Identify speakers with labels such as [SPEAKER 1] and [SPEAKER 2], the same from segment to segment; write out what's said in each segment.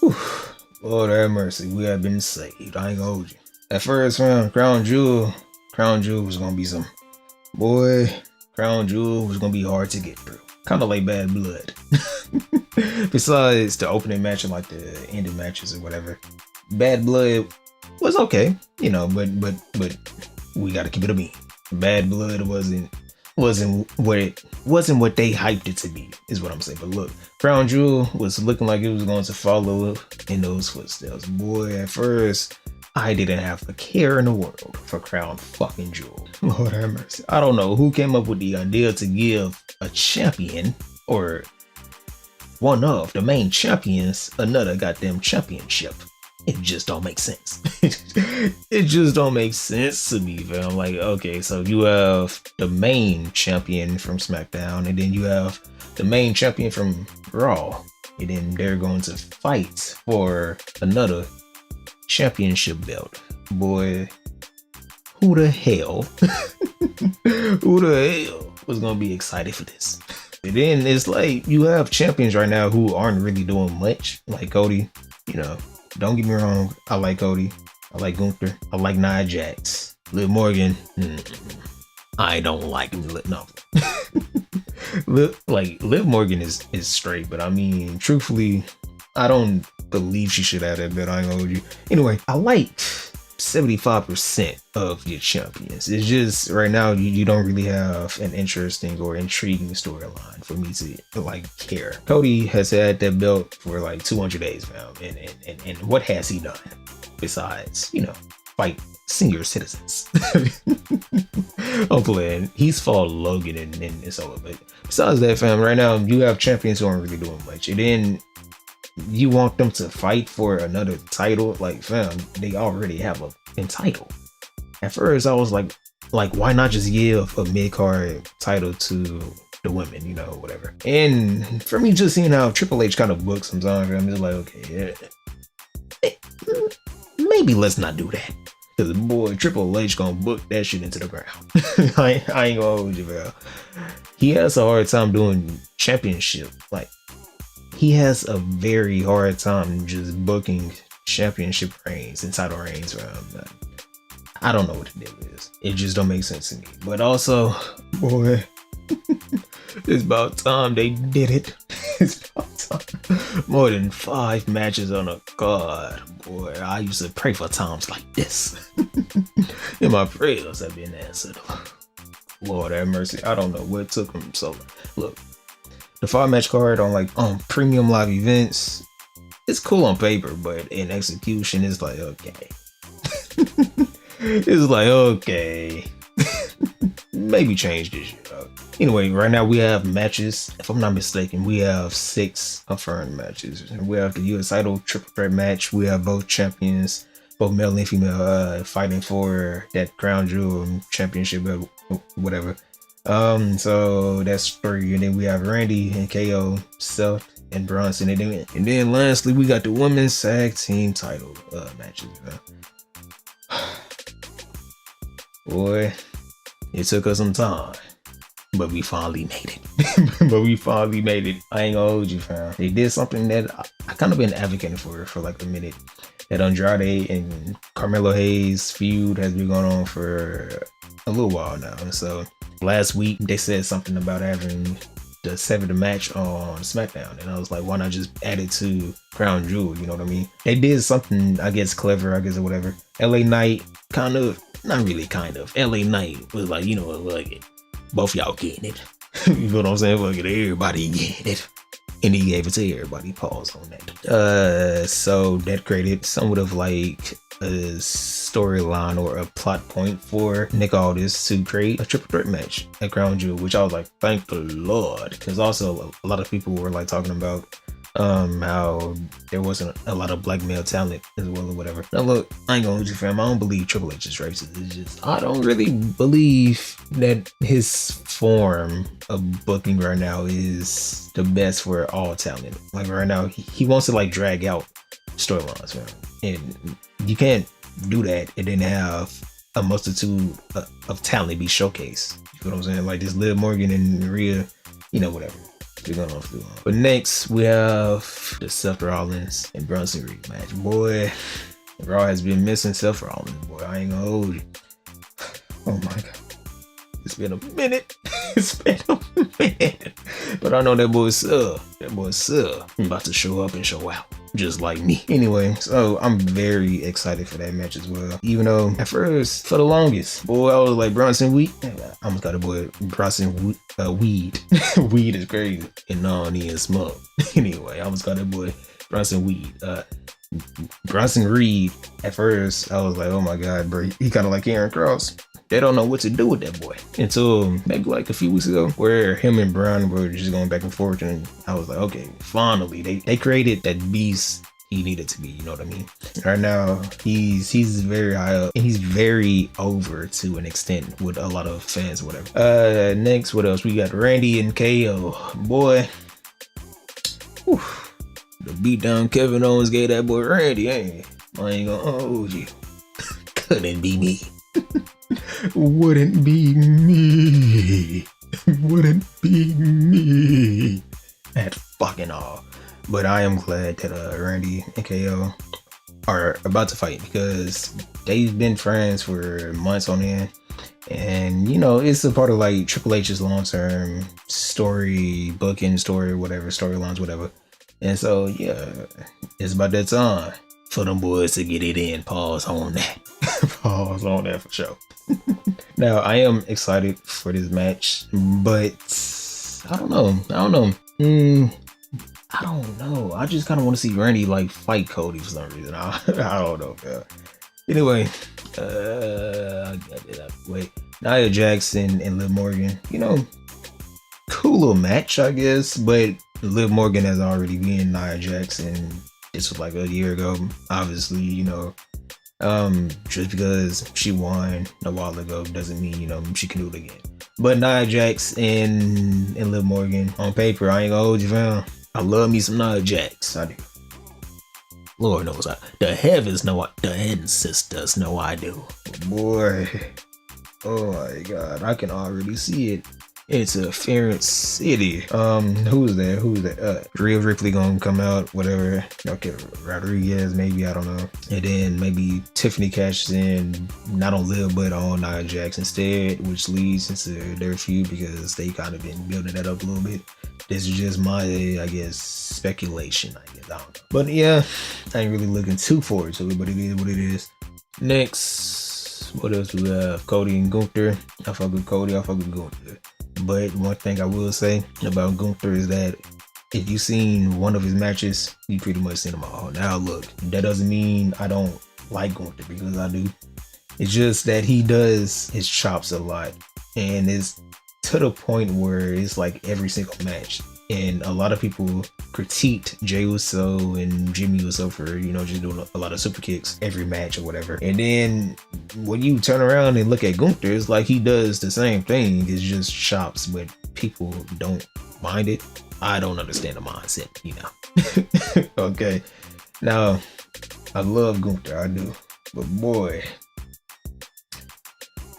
[SPEAKER 1] Whew. Lord have mercy, we have been saved. I ain't gonna hold you. At first, man, Crown Jewel was gonna be some boy. Crown Jewel was gonna be hard to get through. Kind of like Bad Blood. Besides the opening match and like the ending matches or whatever, Bad Blood was okay, but we got to keep it a bean. Bad Blood wasn't what they hyped it to be, is what I'm saying. But look, Crown Jewel was looking like it was going to follow in those footsteps. Boy, at first I didn't have a care in the world for Crown fucking Jewel. Lord have mercy. I don't know who came up with the idea to give a champion or one of the main champions another goddamn championship. It just don't make sense. It just don't make sense to me, fam. Like, okay, so you have the main champion from SmackDown, and then you have the main champion from Raw, and then they're going to fight for another championship belt. Boy, who the hell? Who the hell was gonna be excited for this? And then it's like you have champions right now who aren't really doing much, like Cody, Don't get me wrong, I like Cody, I like Gunther, I like Nia Jax. Liv Morgan, I don't like him. No. Liv Morgan is straight, but I mean, truthfully, I don't believe she should have that bet. I ain't gonna hold you. Anyway, I like 75% of your champions. It's just right now you don't really have an interesting or intriguing storyline for me to like care. Cody has had that belt for like 200 days now, and what has he done besides fight senior citizens? I'm playing. He's fought Logan and it's over. But besides that, fam, right now you have champions who aren't really doing much, and then you want them to fight for another title. Like, fam, they already have a title. At first I was like why not just give a mid-card title to the women, whatever. And for me, just seeing how Triple H kind of books sometimes, I'm just like, okay, maybe let's not do that. Cause boy, Triple H gonna book that shit into the ground. I ain't gonna hold you, bro. He has a hard time doing championship. Like, he has a very hard time just booking championship reigns and title reigns around. I don't know what the deal is. It just don't make sense to me. But also, boy, it's about time they did it. It's about time. More than 5 matches on a card. Boy, I used to pray for times like this. And my prayers have been answered. Lord have mercy. I don't know what took them so long. Look, the 5-match card on premium live events, it's cool on paper, but in execution, it's like, okay. It's like, okay. Maybe change this shit up. Anyway, right now we have matches. If I'm not mistaken, we have 6 confirmed matches. We have the US title triple threat match. We have both champions, both male and female, fighting for that Crown Jewel championship, whatever. So that's 3, and then we have Randy and KO, Seth and Bronson, and then lastly we got the women's tag team title matches. Boy, it took us some time, but we finally made it. I ain't gonna hold you, fam. They did something that I kind of been advocating for like a minute. That Andrade and Carmelo Hayes feud has been going on for a little while now. And so last week they said something about having the 7th match on SmackDown, and I was like, why not just add it to Crown Jewel? You know what I mean? They did something, I guess, clever, or whatever. LA Knight not really LA Knight was like, like, both y'all getting it. You know what I'm saying? Look at everybody getting it. And he gave it to everybody. Pause on that. So that created somewhat of like a storyline or a plot point for Nick Aldis to create a triple threat match at Crown Jewel, which I was like, thank the Lord. Because also a lot of people were like talking about how there wasn't a lot of black male talent as well or whatever. Now look, I ain't gonna hold you, fam. I don't believe Triple H is racist. It's just I don't really believe that his form of booking right now is the best for all talent. Like right now, he wants to like drag out storylines, man, and you can't do that and then have a multitude of talent be showcased. You know what I'm saying? Like this Liv Morgan and Rhea, whatever. We're going off too long. But next, we have the Seth Rollins and Bronson rematch. Boy, Raw has been missing Seth Rollins. Boy, I ain't gonna hold you. Oh my God. It's been a minute. It's been a minute. But I know that boy Seth. That boy Seth about to show up and show out. Just like me. Anyway, so I'm very excited for that match as well. Even though at first, for the longest, boy, I was like Bronson Weed. I almost got a boy Bronson Weed. Weed is crazy. And no, he is smug. Anyway, I almost got that boy Bronson Weed. Bronson Reed. At first, I was like, oh my God, bro. He kind of like Aaron Cross. They don't know what to do with that boy until maybe like a few weeks ago, where him and Brown were just going back and forth, and I was like, okay, finally they created that beast he needed to be. You know what I mean? Right now he's very high up and he's very over to an extent with a lot of fans or whatever. Next, what else? We got Randy and KO. Boy, whew, the beatdown Kevin Owens gave that boy Randy. Hey, I ain't gonna hold you. Couldn't be me. Wouldn't be me. Wouldn't be me at fucking all. But I am glad that Randy and KO are about to fight, because they've been friends for months on end. And you know, it's a part of like Triple H's long-term story, booking story, whatever, storylines, whatever. And so yeah, it's about that time for them boys to get it in. Pause on that. Pause on that for sure. Now, I am excited for this match, but I don't know. I don't know. I just kind of want to see Randy like fight Cody for some reason. I don't know, man. Anyway, I got it out of the way. Nia Jackson and Liv Morgan. You know, cool little match, I guess, but Liv Morgan has already been Nia Jackson. This was like a year ago, obviously, you know. Just because she won a while ago doesn't mean, you know, she can do it again. But Nia Jax and Liv Morgan, on paper, I ain't gonna hold you, fam. I love me some Nia Jax. I do. Lord knows the heavens know the ancestors know I do. Boy, oh my God, I can already see it. It's a Ferret City. Who's that? Rhea Ripley gonna come out, whatever. Okay, Rodriguez, maybe, I don't know. And then maybe Tiffany cashes in, not on Liv, but on Nia Jax instead, which leads into their feud, because they kind of been building that up a little bit. This is just my, I guess, speculation, I guess. I don't know. But yeah, I ain't really looking too forward to it, but it is what it is. Next, what else do we have? Cody and Gunther. I fuck with Cody, I fuck with Gunther. But one thing I will say about Gunther is that if you've seen one of his matches, you pretty much seen them all. Now look, that doesn't mean I don't like Gunther, because I do. It's just that he does his chops a lot, and it's to the point where it's like every single match. And a lot of people critiqued Jey Uso and Jimmy Uso for, you know, just doing a lot of super kicks every match or whatever. And then when you turn around and look at Gunther, it's like he does the same thing. It's just chops, but people don't mind it. I don't understand the mindset, you know. Okay. Now, I love Gunther, I do. But boy,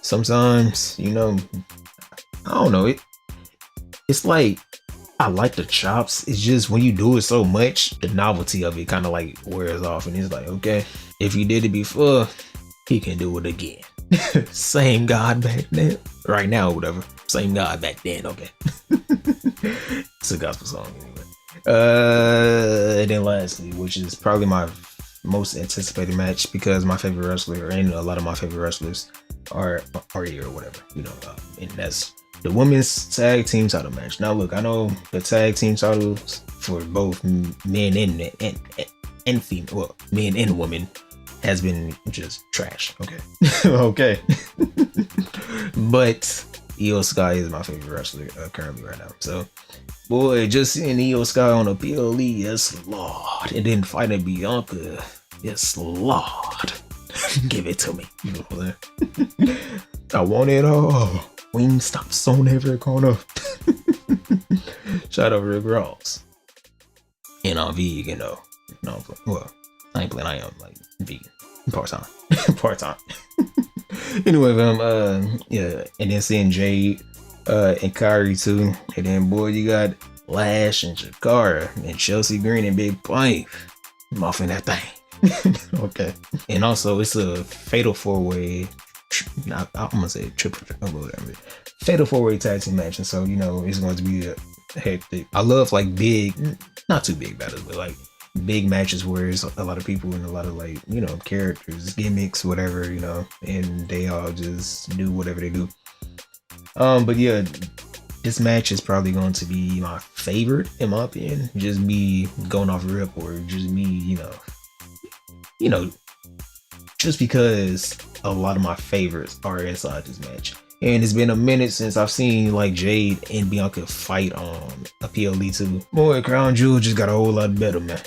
[SPEAKER 1] sometimes, you know, I don't know. It's like, I like the chops. It's just when you do it so much, the novelty of it kind of like wears off, and it's like, okay, if he did it before, he can do it again. Same God back then, right now, whatever. Same God back then. Okay. It's a gospel song anyway. And then lastly, which is probably my most anticipated match, because my favorite wrestler and a lot of my favorite wrestlers are here or whatever, you know, and that's the women's tag team title match. Now look, I know the tag team titles for both men and female, well, men and women, has been just trash. Okay. Okay. But Io Sky is my favorite wrestler currently right now. So boy, just seeing Io Sky on a PLE, yes Lord, and then fighting Bianca, yes Lord. Give it to me. You know what I'm saying? I want it all. Wing stops on every corner. Shout out Rick Ross. And I'm vegan though. No, well, I ain't playing. I am like vegan. Part-time. Part-time. Anyway, yeah. And then seeing Jade and Kyrie too. And then boy, you got Lash and Jakara and Chelsea Green and Big Playing. I'm off in that thing. Okay. And also it's a fatal 4-way. I'm gonna say triple or whatever. Fatal 4-way tag team match, and so you know it's going to be a hectic. I love like big, not too big battles, but like big matches where it's a lot of people and a lot of like, you know, characters, gimmicks, whatever, you know, and they all just do whatever they do. But yeah, this match is probably going to be my favorite in my opinion. Just me going off rip, or just me, you know, just because a lot of my favorites are inside this match. And it's been a minute since I've seen like Jade and Bianca fight on a PLE too. Boy, Crown Jewel just got a whole lot better, man.